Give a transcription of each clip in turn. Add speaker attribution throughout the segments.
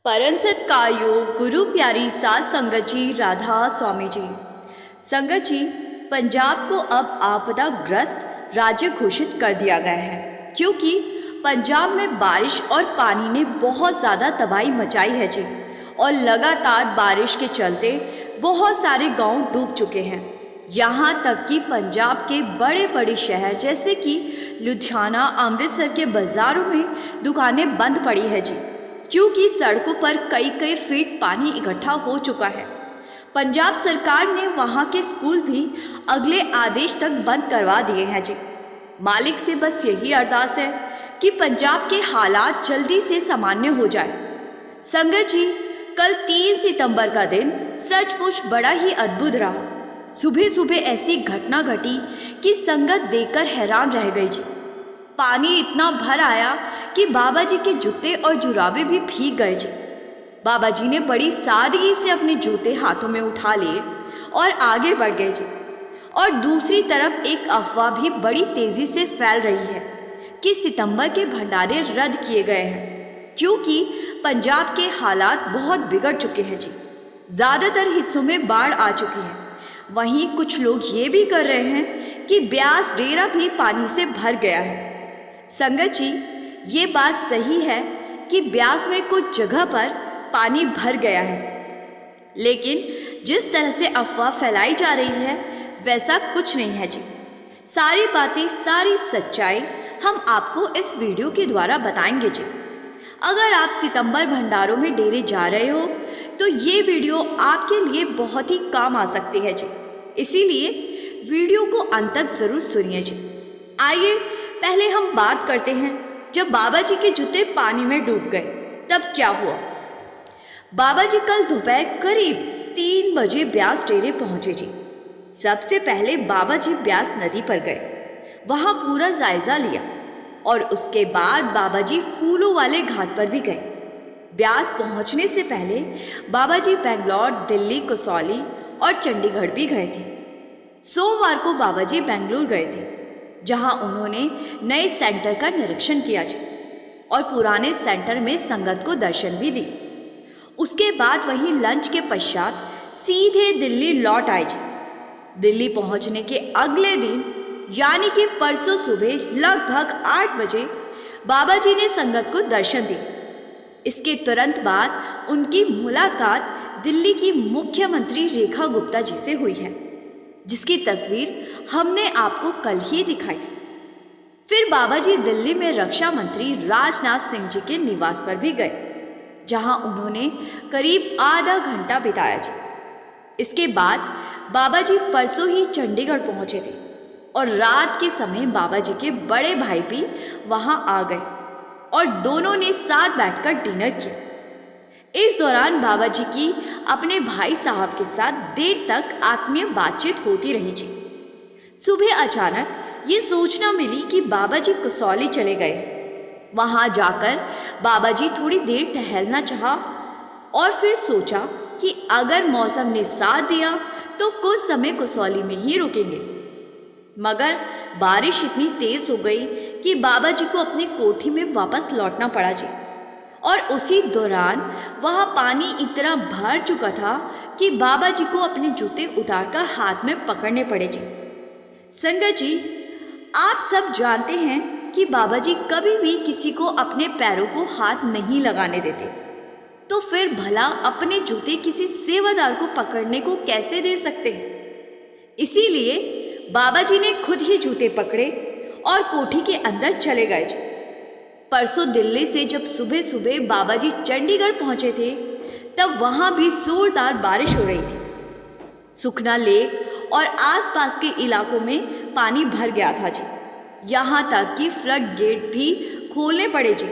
Speaker 1: परम सत्कारयोग गुरु प्यारी सात संगत जी, राधा स्वामी जी। संगत जी, पंजाब को अब आपदाग्रस्त राज्य घोषित कर दिया गया है क्योंकि पंजाब में बारिश और पानी ने बहुत ज़्यादा तबाही मचाई है जी। और लगातार बारिश के चलते बहुत सारे गांव डूब चुके हैं। यहाँ तक कि पंजाब के बड़े बड़े शहर जैसे कि लुधियाना, अमृतसर के बाज़ारों में दुकानें बंद पड़ी है जी, क्योंकि सड़कों पर कई कई फीट पानी इकट्ठा हो चुका है। पंजाब सरकार ने वहां के स्कूल भी अगले आदेश तक बंद करवा दिए हैं जी। मालिक से बस यही अरदास है कि पंजाब के हालात जल्दी से सामान्य हो जाए। संगत जी, कल 3 सितंबर का दिन सचमुच बड़ा ही अद्भुत रहा। सुबह सुबह ऐसी घटना घटी कि संगत देखकर हैरान रह गई जी। पानी इतना भर आया कि बाबा जी के जूते और जुराबे भी भीग गए जी। बाबा जी ने बड़ी सादगी से अपने जूते हाथों में उठा लिए और आगे बढ़ गए जी। और दूसरी तरफ एक अफवाह भी बड़ी तेजी से फैल रही है कि सितंबर के भंडारे रद्द किए गए हैं क्योंकि पंजाब के हालात बहुत बिगड़ चुके हैं जी। ज़्यादातर हिस्सों में बाढ़ आ चुकी है। वहीं कुछ लोग ये भी कर रहे हैं कि ब्यास डेरा भी पानी से भर गया है। संगत जी, ये बात सही है कि ब्यास में कुछ जगह पर पानी भर गया है, लेकिन जिस तरह से अफवाह फैलाई जा रही है वैसा कुछ नहीं है जी। सारी बातें, सारी सच्चाई हम आपको इस वीडियो के द्वारा बताएंगे जी। अगर आप सितंबर भंडारों में डेरे जा रहे हो तो ये वीडियो आपके लिए बहुत ही काम आ सकती है जी। इसीलिए वीडियो को अंत तक ज़रूर सुनिए जी। आइए पहले हम बात करते हैं, जब बाबा जी के जूते पानी में डूब गए तब क्या हुआ। बाबा जी कल दोपहर करीब 3 बजे ब्यास डेरे पहुंचे जी। सबसे पहले बाबा जी ब्यास नदी पर गए, वहां पूरा जायजा लिया और उसके बाद बाबा जी फूलों वाले घाट पर भी गए। ब्यास पहुंचने से पहले बाबा जी बेंगलोर, दिल्ली, कसौली और चंडीगढ़ भी गए थे। सोमवार को बाबा जी बेंगलुरु गए थे, जहां उन्होंने नए सेंटर का निरीक्षण किया जी और पुराने सेंटर में संगत को दर्शन भी दी। उसके बाद वहीं लंच के पश्चात सीधे दिल्ली लौट आए जी। दिल्ली पहुंचने के अगले दिन यानी कि परसों सुबह लगभग 8 बजे बाबा जी ने संगत को दर्शन दी। इसके तुरंत बाद उनकी मुलाकात दिल्ली की मुख्यमंत्री रेखा गुप्ता जी से हुई है, जिसकी तस्वीर हमने आपको कल ही दिखाई थी। फिर बाबा जी दिल्ली में रक्षा मंत्री राजनाथ सिंह जी के निवास पर भी गए, जहां उन्होंने करीब आधा घंटा बिताया जी। इसके बाद बाबा जी परसों ही चंडीगढ़ पहुंचे थे और रात के समय बाबा जी के बड़े भाई भी वहां आ गए और दोनों ने साथ बैठकर डिनर किया। इस दौरान बाबा जी की अपने भाई साहब के साथ देर तक आत्मीय बातचीत होती रही जी। सुबह अचानक ये सूचना मिली कि बाबा जी कसौली चले गए। वहां जाकर बाबा जी थोड़ी देर टहलना चाहा और फिर सोचा कि अगर मौसम ने साथ दिया तो कुछ समय कसौली में ही रुकेंगे। मगर बारिश इतनी तेज हो गई कि बाबा जी को अपनी कोठी में वापस लौटना पड़ा जी। और उसी दौरान वहाँ पानी इतना भर चुका था कि बाबा जी को अपने जूते उतारकर हाथ में पकड़ने पड़े जी। संगत जी, आप सब जानते हैं कि बाबा जी कभी भी किसी को अपने पैरों को हाथ नहीं लगाने देते, तो फिर भला अपने जूते किसी सेवादार को पकड़ने को कैसे दे सकते। इसीलिए बाबा जी ने खुद ही जूते पकड़े और कोठी के अंदर चले गए जी। परसों दिल्ली से जब सुबह सुबह बाबा जी चंडीगढ़ पहुंचे थे तब वहां भी जोरदार बारिश हो रही थी। सुखना लेक और आसपास के इलाकों में पानी भर गया था जी। यहाँ तक कि फ्लड गेट भी खोलने पड़े जी।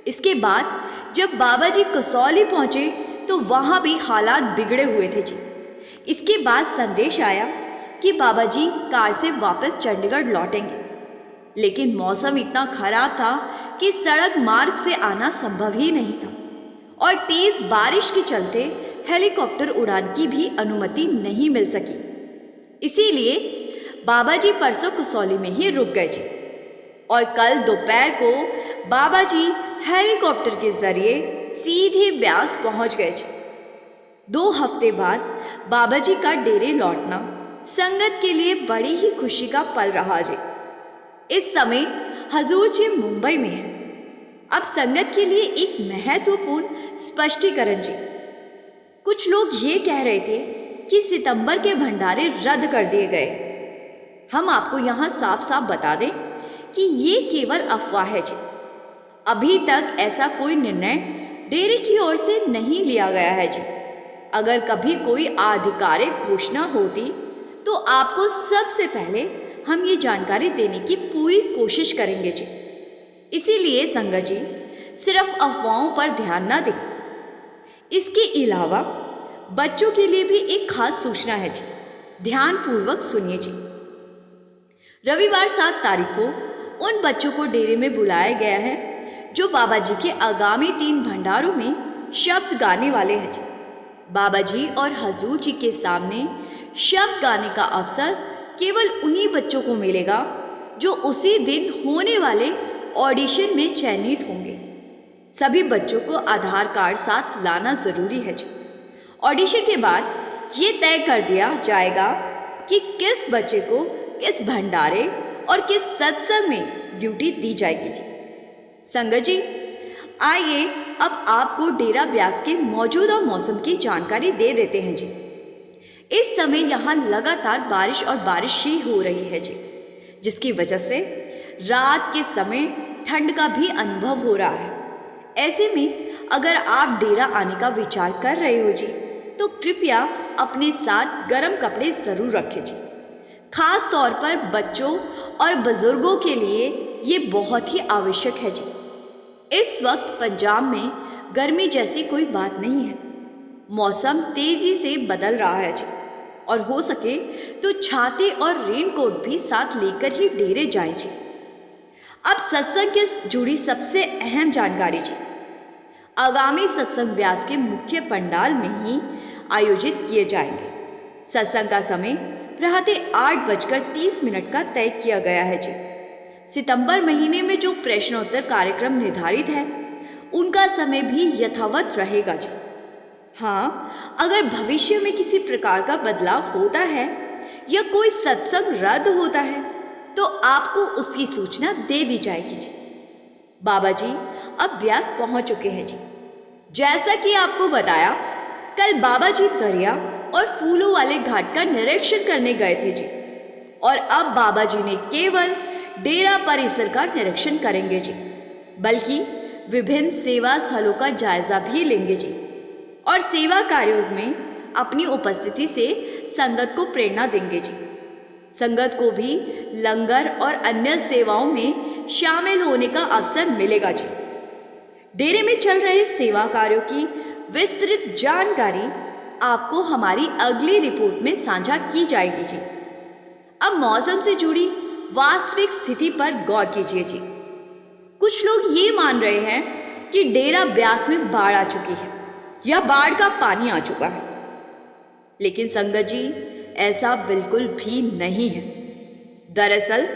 Speaker 1: इसके बाद जब बाबा जी कसौली पहुंचे तो वहां भी हालात बिगड़े हुए थे जी। इसके बाद संदेश आया कि बाबा जी कार से वापस चंडीगढ़ लौटेंगे, लेकिन मौसम इतना खराब था कि सड़क मार्ग से आना संभव ही नहीं था और तेज बारिश के चलते हेलीकॉप्टर उड़ान की भी अनुमति नहीं मिल सकी। इसीलिए बाबा जी परसों कसौली में ही रुक गए जी और कल दोपहर को बाबा जी हेलीकॉप्टर के जरिए सीधे ब्यास पहुंच गए जी। 2 हफ्ते बाद बाबा जी का डेरे लौटना संगत के लिए बड़ी ही खुशी का पल रहा जी। इस समय हजूर जी मुंबई में हैं। अब संगत के लिए एक महत्वपूर्ण स्पष्टीकरण जी। कुछ लोग ये कह रहे थे कि सितंबर के भंडारे रद्द कर दिए गए। हम आपको यहाँ साफ साफ बता दें कि ये केवल अफवाह है जी। अभी तक ऐसा कोई निर्णय डेरे की ओर से नहीं लिया गया है जी। अगर कभी कोई आधिकारिक घोषणा होती तो आपको सबसे पहले हम ये जानकारी देने की पूरी कोशिश करेंगे जी। इसीलिए संगत जी सिर्फ अफवाहों पर ध्यान ना दें। इसके अलावा बच्चों के लिए भी एक खास सूचना है जी। ध्यान पूर्वक सुनिए जी। रविवार 7 तारीख को उन बच्चों को डेरे में बुलाया गया है जो बाबा जी के आगामी 3 भंडारों में शब्द गाने वाले हैं जी। बाबा जी और हजूर जी के सामने शब्द गाने का अवसर केवल उन्हीं बच्चों को मिलेगा जो उसी दिन होने वाले ऑडिशन में चयनित होंगे। सभी बच्चों को आधार कार्ड साथ लाना ज़रूरी है जी। ऑडिशन के बाद ये तय कर दिया जाएगा कि किस बच्चे को किस भंडारे और किस सत्संग में ड्यूटी दी जाएगी जी। संगत जी आइए अब आपको डेरा ब्यास के मौजूदा मौसम की जानकारी दे देते हैं जी। इस समय यहाँ लगातार बारिश और बारिश ही हो रही है जी, जिसकी वजह से रात के समय ठंड का भी अनुभव हो रहा है। ऐसे में अगर आप डेरा आने का विचार कर रहे हो जी तो कृपया अपने साथ गर्म कपड़े ज़रूर रखें जी। खास तौर पर बच्चों और बुजुर्गों के लिए ये बहुत ही आवश्यक है जी। इस वक्त पंजाब में गर्मी जैसी कोई बात नहीं है। मौसम तेजी से बदल रहा है जी और हो सके तो छाते और रेनकोट भी साथ लेकर ही डेरे जाए जी। अब सत्संग से जुड़ी सबसे अहम जानकारी जी। आगामी सत्संग ब्यास के मुख्य पंडाल में ही आयोजित किए जाएंगे। सत्संग का समय प्रातः 8:30 का तय किया गया है जी। सितंबर महीने में जो प्रश्नोत्तर कार्यक्रम निर्धारित है उनका समय भी यथावत रहेगा जी। हाँ, अगर भविष्य में किसी प्रकार का बदलाव होता है या कोई सत्संग रद्द होता है तो आपको उसकी सूचना दे दी जाएगी जी। बाबा जी अब ब्यास पहुंच चुके हैं जी। जैसा कि आपको बताया, कल बाबा जी दरिया और फूलों वाले घाट का निरीक्षण करने गए थे जी और अब बाबा जी ने केवल डेरा परिसर का निरीक्षण करेंगे जी, बल्कि विभिन्न सेवा स्थलों का जायजा भी लेंगे जी और सेवा कार्यों में अपनी उपस्थिति से संगत को प्रेरणा देंगे जी। संगत को भी लंगर और अन्य सेवाओं में शामिल होने का अवसर मिलेगा जी। डेरे में चल रहे सेवा कार्यों की विस्तृत जानकारी आपको हमारी अगली रिपोर्ट में साझा की जाएगी जी। अब मौसम से जुड़ी वास्तविक स्थिति पर गौर कीजिए जी। कुछ लोग ये मान रहे हैं कि डेरा ब्यास में बाढ़ आ चुकी है या बाढ़ का पानी आ चुका है, लेकिन संगत जी ऐसा बिल्कुल भी नहीं है। दरअसल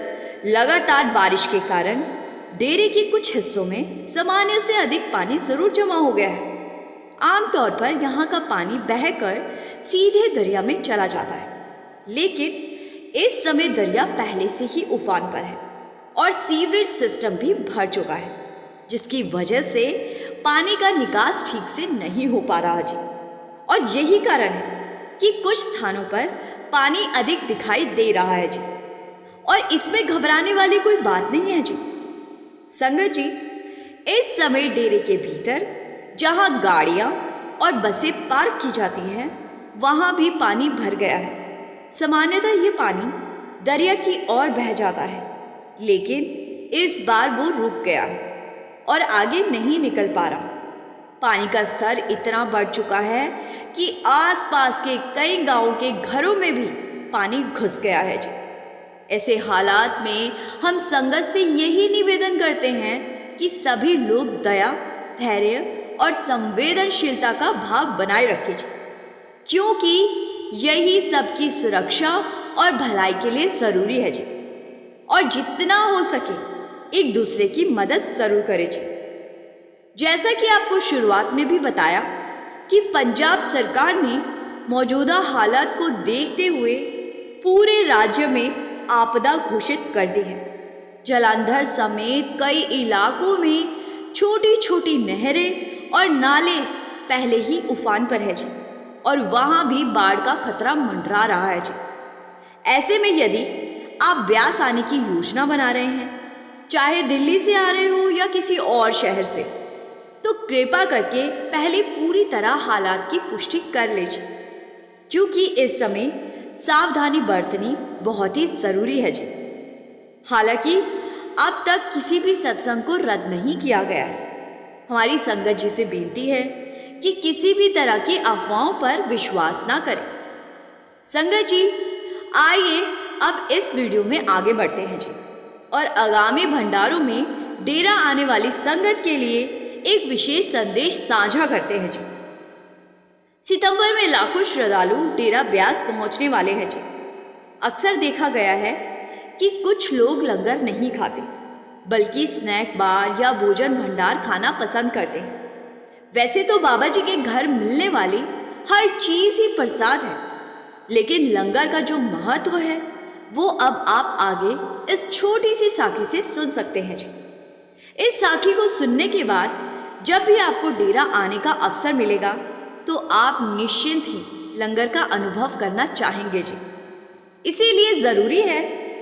Speaker 1: लगातार बारिश के कारण डेरे के कुछ हिस्सों में सामान्य से अधिक पानी जरूर जमा हो गया है। आमतौर पर यहाँ का पानी बहकर सीधे दरिया में चला जाता है, लेकिन इस समय दरिया पहले से ही उफान पर है और सीवरेज सिस्टम भी भर चुका है, जिसकी वजह से पानी का निकास ठीक से नहीं हो पा रहा जी। और यही कारण है कि कुछ स्थानों पर पानी अधिक दिखाई दे रहा है जी, और इसमें घबराने वाली कोई बात नहीं है जी। संगत जी इस समय डेरे के भीतर जहां गाड़ियां और बसें पार्क की जाती हैं वहां भी पानी भर गया है। सामान्यतः ये पानी दरिया की ओर बह जाता है, लेकिन इस बार वो रुक गया है और आगे नहीं निकल पा रहा। पानी का स्तर इतना बढ़ चुका है कि आसपास के कई गांवों के घरों में भी पानी घुस गया है जी। ऐसे हालात में हम संगत से यही निवेदन करते हैं कि सभी लोग दया, धैर्य और संवेदनशीलता का भाव बनाए रखें जी, क्योंकि यही सबकी सुरक्षा और भलाई के लिए ज़रूरी है जी। और जितना हो सके एक दूसरे की मदद ज़रूर करें जी। जैसा कि आपको शुरुआत में भी बताया कि पंजाब सरकार ने मौजूदा हालात को देखते हुए पूरे राज्य में आपदा घोषित कर दी है। जालंधर समेत कई इलाकों में छोटी छोटी नहरें और नाले पहले ही उफान पर है जी, और वहाँ भी बाढ़ का खतरा मंडरा रहा है जी। ऐसे में यदि आप ब्यास आने की योजना बना रहे हैं, चाहे दिल्ली से आ रहे हो या किसी और शहर से, तो कृपा करके पहले पूरी तरह हालात की पुष्टि कर लीजिए, क्योंकि इस समय सावधानी बरतनी बहुत ही ज़रूरी है जी। हालांकि अब तक किसी भी सत्संग को रद्द नहीं किया गया है। हमारी संगत जी से विनती है कि किसी भी तरह की अफवाहों पर विश्वास ना करें। संगत जी, आइए अब इस वीडियो में आगे बढ़ते हैं जी, और आगामी भंडारों में डेरा आने वाली संगत के लिए एक विशेष संदेश साझा करते हैं जी। सितंबर में लाखों श्रद्धालु डेरा ब्यास पहुंचने वाले हैं जी। अक्सर देखा गया है कि कुछ लोग लंगर नहीं खाते, बल्कि स्नैक बार या भोजन भंडार खाना पसंद करते हैं। वैसे तो बाबा जी के घर मिलने वाली हर चीज़ ही प्रसाद है, लेकिन लंगर का जो महत्व है वो अब आप आगे इस छोटी सी साखी से सुन सकते हैं जी। इस साखी को सुनने के बाद जब भी आपको डेरा आने का अवसर मिलेगा तो आप निश्चिंत ही लंगर का अनुभव करना चाहेंगे जी। इसीलिए ज़रूरी है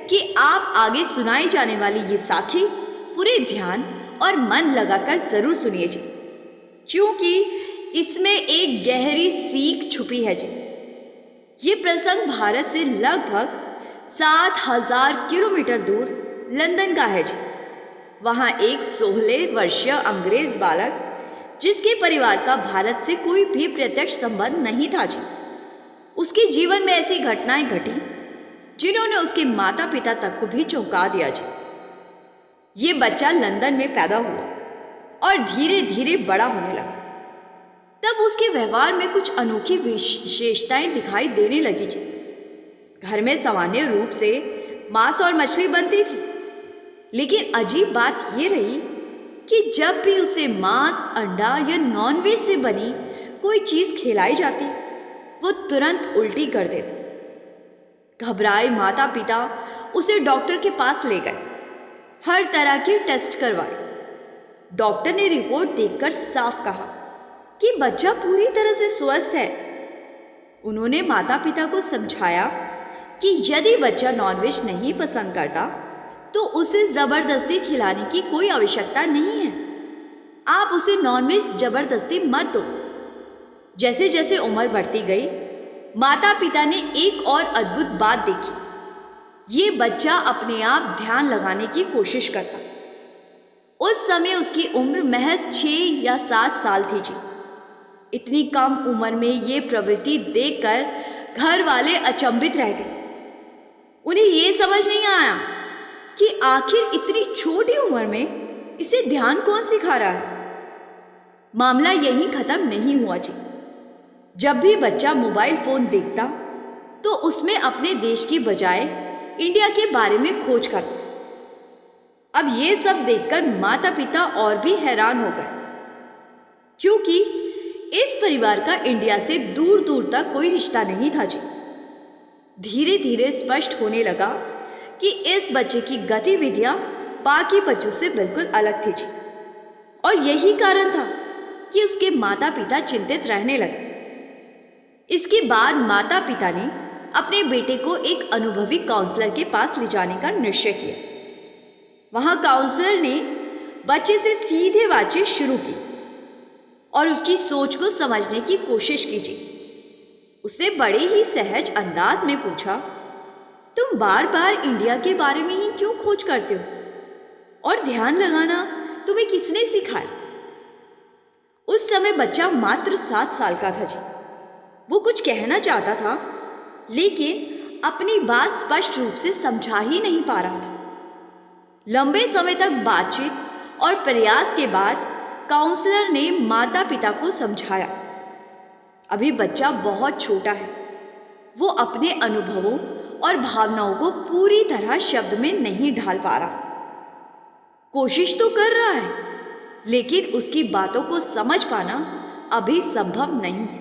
Speaker 1: कि आप आगे सुनाई जाने वाली ये साखी पूरे ध्यान और मन लगाकर ज़रूर सुनिए जी, क्योंकि इसमें एक गहरी सीख छुपी है जी। ये प्रसंग भारत से लगभग 7,000 किलोमीटर दूर लंदन का है जी। वहाँ एक 16 वर्षीय अंग्रेज बालक, जिसके परिवार का भारत से कोई भी प्रत्यक्ष संबंध नहीं था जी, उसके जीवन में ऐसी घटनाएं घटी जिन्होंने उसके माता पिता तक को भी चौंका दिया जी। ये बच्चा लंदन में पैदा हुआ और धीरे धीरे बड़ा होने लगा। तब उसके व्यवहार में कुछ अनोखी विशेषताएं दिखाई देने लगी जी। घर में सामान्य रूप से मांस और मछली बनती थी, लेकिन अजीब बात यह रही कि जब भी उसे मांस, अंडा या नॉनवेज से बनी कोई चीज़ खिलाई जाती, वो तुरंत उल्टी कर देता। घबराए माता पिता उसे डॉक्टर के पास ले गए, हर तरह के टेस्ट करवाए। डॉक्टर ने रिपोर्ट देखकर साफ कहा कि बच्चा पूरी तरह से स्वस्थ है। उन्होंने माता पिता को समझाया कि यदि बच्चा नॉनवेज नहीं पसंद करता तो उसे ज़बरदस्ती खिलाने की कोई आवश्यकता नहीं है। आप उसे नॉनवेज ज़बरदस्ती मत दो। जैसे जैसे उम्र बढ़ती गई, माता पिता ने एक और अद्भुत बात देखी। ये बच्चा अपने आप ध्यान लगाने की कोशिश करता। उस समय उसकी उम्र महज 6 या 7 साल थी जी। इतनी कम उम्र में ये प्रवृत्ति देखकर घर वाले अचंभित रह गए। उन्हें ये समझ नहीं आया कि आखिर इतनी छोटी उम्र में इसे ध्यान कौन सिखा रहा है। मामला यहीं खत्म नहीं हुआ जी। जब भी बच्चा मोबाइल फोन देखता तो उसमें अपने देश की बजाय इंडिया के बारे में खोज करता। अब ये सब देखकर माता पिता और भी हैरान हो गए, क्योंकि इस परिवार का इंडिया से दूर दूर तक कोई रिश्ता नहीं था जी। धीरे धीरे स्पष्ट होने लगा कि इस बच्चे की गतिविधियां बाकी बच्चों से बिल्कुल अलग थी जी, और यही कारण था कि उसके माता पिता चिंतित रहने लगे। इसके बाद माता पिता ने अपने बेटे को एक अनुभवी काउंसलर के पास ले जाने का निश्चय किया। वहां काउंसलर ने बच्चे से सीधे बातचीत शुरू की और उसकी सोच को समझने की कोशिश की। उसे बड़े ही सहज अंदाज में पूछा, तुम बार बार इंडिया के बारे में ही क्यों खोज करते हो, और ध्यान लगाना तुम्हें किसने सिखाया? उस समय बच्चा मात्र 7 साल का था जी। वो कुछ कहना चाहता था, लेकिन अपनी बात स्पष्ट रूप से समझा ही नहीं पा रहा था। लंबे समय तक बातचीत और प्रयास के बाद काउंसलर ने माता पिता को समझाया, अभी बच्चा बहुत छोटा है, वो अपने अनुभवों और भावनाओं को पूरी तरह शब्द में नहीं ढाल पा रहा। कोशिश तो कर रहा है, लेकिन उसकी बातों को समझ पाना अभी संभव नहीं है।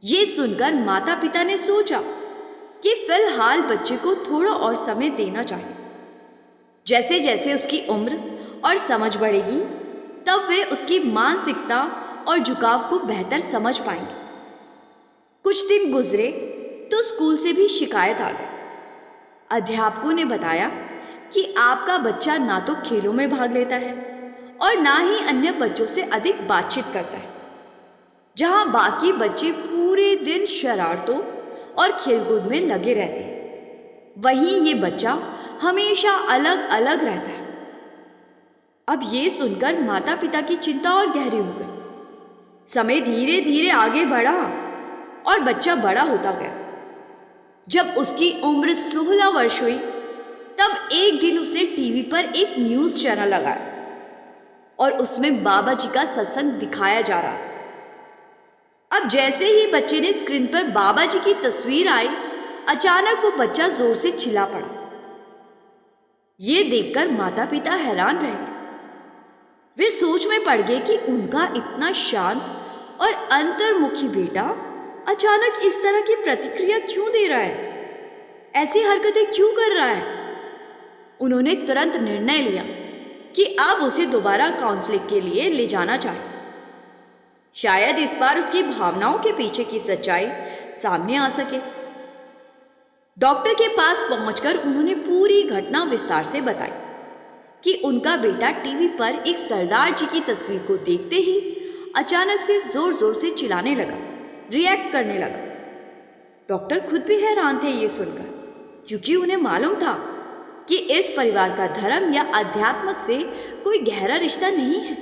Speaker 1: ये सुनकर माता पिता ने सोचा कि फिलहाल बच्चे को थोड़ा और समय देना चाहिए। जैसे जैसे उसकी उम्र और समझ बढ़ेगी, तब वे उसकी मानसिकता और झुकाव को बेहतर समझ पाएंगे। कुछ दिन गुजरे तो स्कूल से भी शिकायत आ गई। अध्यापकों ने बताया कि आपका बच्चा ना तो खेलों में भाग लेता है और ना ही अन्य बच्चों से अधिक बातचीत करता है। जहां बाकी बच्चे पूरे दिन शरारतों और खेलकूद में लगे रहते हैं, वहीं ये बच्चा हमेशा अलग अलग रहता है। अब ये सुनकर माता पिता की चिंता और गहरी हो गई। समय धीरे धीरे आगे बढ़ा और बच्चा बड़ा होता गया। जब उसकी उम्र 16 वर्ष हुई, तब एक दिन उसे टीवी पर एक न्यूज़ चैनल लगाया और उसमें बाबा जी का सत्संग दिखाया जा रहा था। अब जैसे ही बच्चे ने स्क्रीन पर बाबा जी की तस्वीर आई, अचानक वो बच्चा जोर से चिल्ला पड़ा। ये देखकर माता पिता हैरान रह गए। वे सोच में पड़ गए कि उनका इतना शांत और अंतर्मुखी बेटा अचानक इस तरह की प्रतिक्रिया क्यों दे रहा है, ऐसी हरकतें क्यों कर रहा है। उन्होंने तुरंत निर्णय लिया कि अब उसे दोबारा काउंसलिंग के लिए ले जाना चाहिए। शायद इस बार उसकी भावनाओं के पीछे की सच्चाई सामने आ सके। डॉक्टर के पास पहुंचकर उन्होंने पूरी घटना विस्तार से बताई कि उनका बेटा टीवी पर एक सरदार जी की तस्वीर को देखते ही अचानक से जोर जोर से चिल्लाने लगा, रिएक्ट करने लगा। डॉक्टर खुद भी हैरान थे ये सुनकर, क्योंकि उन्हें मालूम था कि इस परिवार का धर्म या अध्यात्म से कोई गहरा रिश्ता नहीं है।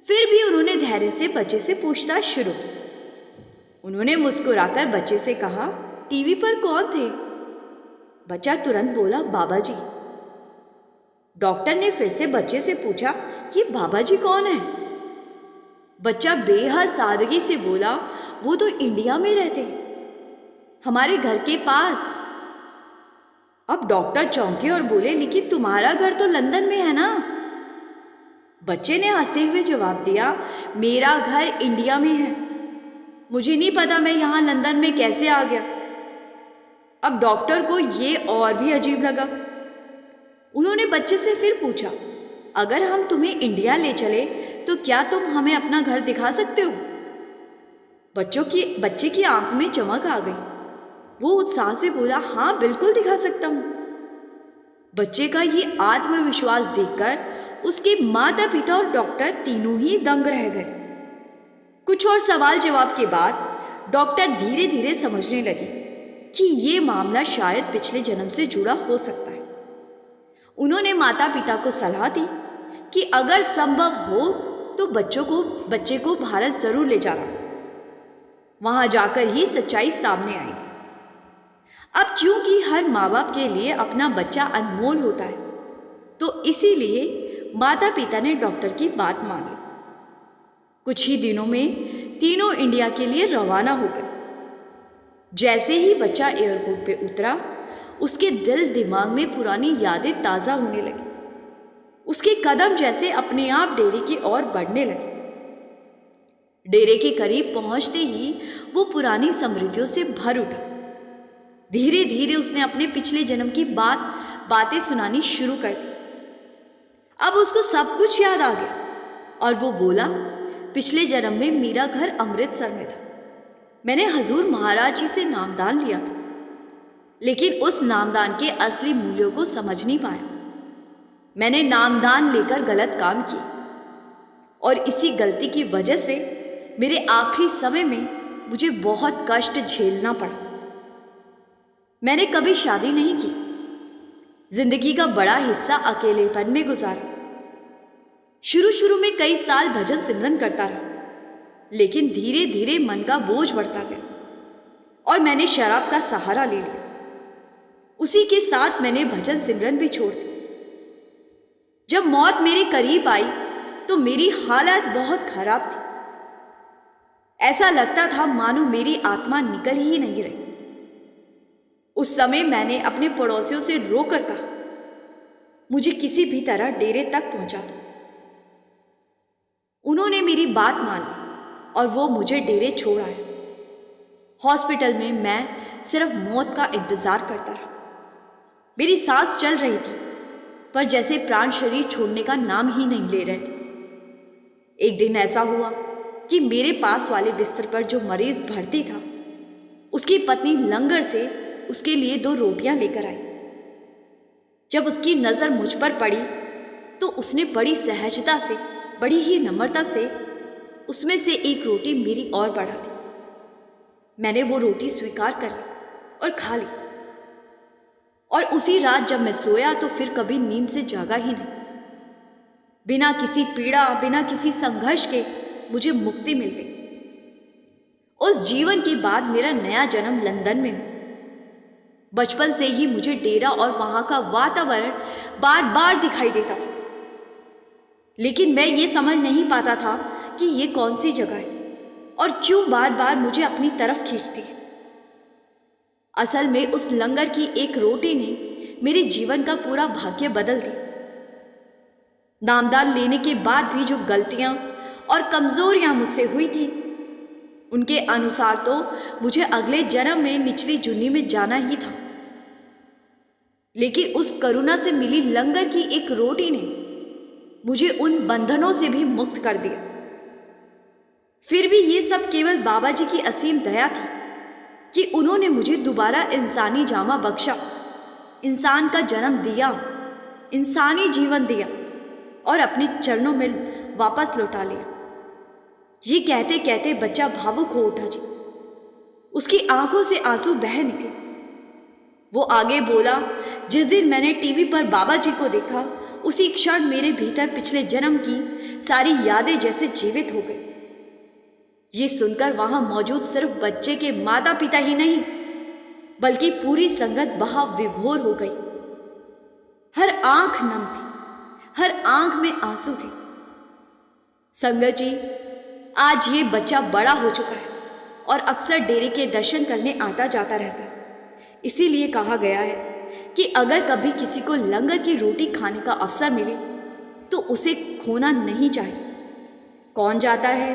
Speaker 1: फिर भी उन्होंने धैर्य से बच्चे से पूछताछ शुरू की। उन्होंने मुस्कुराकर बच्चे से कहा, टीवी पर कौन थे? बच्चा तुरंत बोला, बाबा जी। डॉक्टर ने फिर से बच्चे से पूछा, ये बाबा जी कौन है? बच्चा बेहद सादगी से बोला, वो तो इंडिया में रहते हैं, हमारे घर के पास। अब डॉक्टर चौंके और बोले, लेकिन तुम्हारा घर तो लंदन में है ना? बच्चे ने हंसते हुए जवाब दिया, मेरा घर इंडिया में है, मुझे नहीं पता मैं यहाँ लंदन में कैसे आ गया। अब डॉक्टर को ये और भी अजीब लगा। उन्होंने बच्चे से फिर पूछा, अगर हम तुम्हें इंडिया ले चले तो क्या तुम हमें अपना घर दिखा सकते हो? बच्चे की आंख में चमक आ गई। वो उत्साह से बोला, हाँ बिल्कुल दिखा सकता हूँ। बच्चे का ये आत्मविश्वास देखकर उसके माता पिता और डॉक्टर तीनों ही दंग रह गए। कुछ और सवाल जवाब के बाद डॉक्टर धीरे धीरे समझने लगे कि ये मामला शायद पिछले जन्म से जुड़ा हो सकता है। उन्होंने माता पिता को सलाह दी कि अगर संभव हो तो बच्चे को भारत जरूर ले जाना, वहां जाकर ही सच्चाई सामने आएगी। अब क्योंकि हर माँ बाप के लिए अपना बच्चा अनमोल होता है, तो इसीलिए माता पिता ने डॉक्टर की बात मान ली। कुछ ही दिनों में तीनों इंडिया के लिए रवाना हो गए। जैसे ही बच्चा एयरपोर्ट पे उतरा, उसके दिल दिमाग में पुरानी यादें ताज़ा होने लगी। उसके कदम जैसे अपने आप डेरे की ओर बढ़ने लगे। डेरे के करीब पहुंचते ही वो पुरानी स्मृतियों से भर उठा। धीरे धीरे उसने अपने पिछले जन्म की बातें सुनानी शुरू कर दी। अब उसको सब कुछ याद आ गया और वो बोला, पिछले जन्म में मेरा घर अमृतसर में था। मैंने हजूर महाराज जी से नामदान लिया था, लेकिन उस नामदान के असली मूल्यों को समझ नहीं पाया। मैंने नामदान लेकर गलत काम किए और इसी गलती की वजह से मेरे आखिरी समय में मुझे बहुत कष्ट झेलना पड़ा। मैंने कभी शादी नहीं की, जिंदगी का बड़ा हिस्सा अकेलेपन में गुजारा। शुरू में कई साल भजन सिमरन करता रहा, लेकिन धीरे धीरे मन का बोझ बढ़ता गया और मैंने शराब का सहारा ले लिया। उसी के साथ मैंने भजन सिमरन भी छोड़ दी। जब मौत मेरे करीब आई तो मेरी हालत बहुत खराब थी। ऐसा लगता था मानो मेरी आत्मा निकल ही नहीं रही। उस समय मैंने अपने पड़ोसियों से रोकर कहा, मुझे किसी भी तरह डेरे तक पहुंचा दो। उन्होंने मेरी बात मान ली और वो मुझे डेरे छोड़ आए। हॉस्पिटल में मैं सिर्फ मौत का इंतज़ार करता रहा। मेरी सांस चल रही थी, पर जैसे प्राण शरीर छोड़ने का नाम ही नहीं ले रहे थे। एक दिन ऐसा हुआ कि मेरे पास वाले बिस्तर पर जो मरीज भर्ती था, उसकी पत्नी लंगर से उसके लिए 2 रोटियां लेकर आई। जब उसकी नज़र मुझ पर पड़ी तो उसने बड़ी सहजता से, बड़ी ही नम्रता से उसमें से एक रोटी मेरी ओर बढ़ा दी। मैंने वो रोटी स्वीकार कर ली और खा ली, और उसी रात जब मैं सोया तो फिर कभी नींद से जागा ही नहीं। बिना किसी पीड़ा, बिना किसी संघर्ष के मुझे मुक्ति मिल गई। उस जीवन के बाद मेरा नया जन्म लंदन में हुआ। बचपन से ही मुझे डेरा और वहां का वातावरण बार बार दिखाई देता था, लेकिन मैं ये समझ नहीं पाता था कि ये कौन सी जगह है और क्यों बार बार मुझे अपनी तरफ खींचती है। असल में उस लंगर की एक रोटी ने मेरे जीवन का पूरा भाग्य बदल दिया। नामदान लेने के बाद भी जो गलतियां और कमजोरियां मुझसे हुई थी, उनके अनुसार तो मुझे अगले जन्म में निचली जुन्नी में जाना ही था। लेकिन उस करुणा से मिली लंगर की एक रोटी ने मुझे उन बंधनों से भी मुक्त कर दिया। फिर भी ये सब केवल बाबा जी की असीम दया थी कि उन्होंने मुझे दोबारा इंसानी जामा बख्शा, इंसान का जन्म दिया, इंसानी जीवन दिया और अपने चरणों में वापस लौटा लिया। ये कहते कहते बच्चा भावुक हो उठा जी। उसकी आंखों से आंसू बह निकले। वो आगे बोला, जिस दिन मैंने टीवी पर बाबा जी को देखा, उसी क्षण मेरे भीतर पिछले जन्म की सारी यादें जैसे जीवित हो गई। ये सुनकर वहां मौजूद सिर्फ बच्चे के माता पिता ही नहीं, बल्कि पूरी संगत भाव विभोर हो गई। हर आंख नम थी, हर आंख में आंसू थे। संगत जी, आज ये बच्चा बड़ा हो चुका है और अक्सर डेरे के दर्शन करने आता जाता रहता है। इसीलिए कहा गया है कि अगर कभी किसी को लंगर की रोटी खाने का अवसर मिले तो उसे खोना नहीं चाहिए। कौन जाता है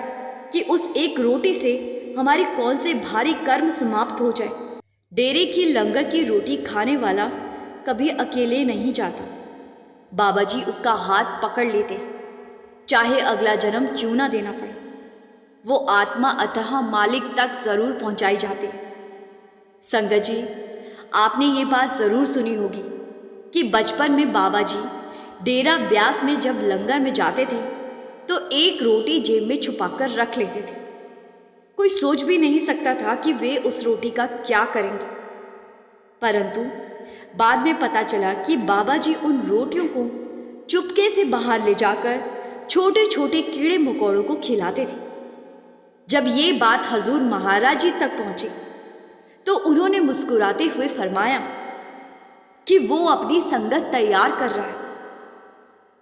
Speaker 1: कि उस एक रोटी से हमारे कौन से भारी कर्म समाप्त हो जाए। डेरे की लंगर की रोटी खाने वाला कभी अकेले नहीं जाता। बाबा जी उसका हाथ पकड़ लेते, चाहे अगला जन्म क्यों ना देना पड़े। वो आत्मा अतः मालिक तक जरूर पहुंचाई जाती है। संगत जी, आपने ये बात जरूर सुनी होगी कि बचपन में बाबा जी डेरा ब्यास में जब लंगर में जाते थे तो एक रोटी जेब में छुपाकर रख लेते थे। कोई सोच भी नहीं सकता था कि वे उस रोटी का क्या करेंगे, परंतु बाद में पता चला कि बाबा जी उन रोटियों को चुपके से बाहर ले जाकर छोटे छोटे कीड़े मकोड़ों को खिलाते थे। जब ये बात हजूर महाराज जी तक पहुंची तो उन्होंने मुस्कुराते हुए फरमाया कि वो अपनी संगत तैयार कर रहा है,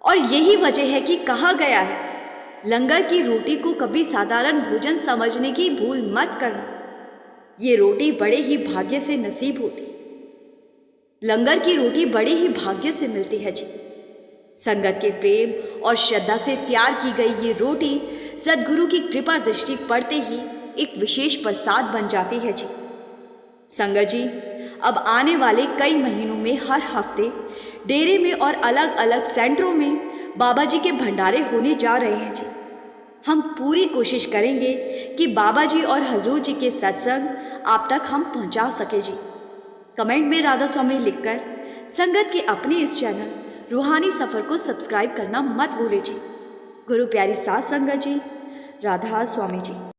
Speaker 1: और यही वजह है कि कहा गया है, लंगर की रोटी को कभी साधारण भोजन समझने की भूल मत करना। ये रोटी बड़े ही भाग्य से नसीब होती। लंगर की रोटी बड़े ही भाग्य से मिलती है जी। संगत के प्रेम और श्रद्धा से तैयार की गई ये रोटी सद्गुरु की कृपा दृष्टि पड़ते ही एक विशेष प्रसाद बन जाती है जी। संगत जी, अब आने वाले कई महीनों में हर हफ्ते डेरे में और अलग अलग सेंटरों में बाबा जी के भंडारे होने जा रहे हैं जी। हम पूरी कोशिश करेंगे कि बाबा जी और हजूर जी के सत्संग आप तक हम पहुंचा सके जी। कमेंट में राधा स्वामी लिखकर संगत के अपने इस चैनल रूहानी सफ़र को सब्सक्राइब करना मत भूले जी। गुरु प्यारी साध संगत जी, राधा स्वामी जी।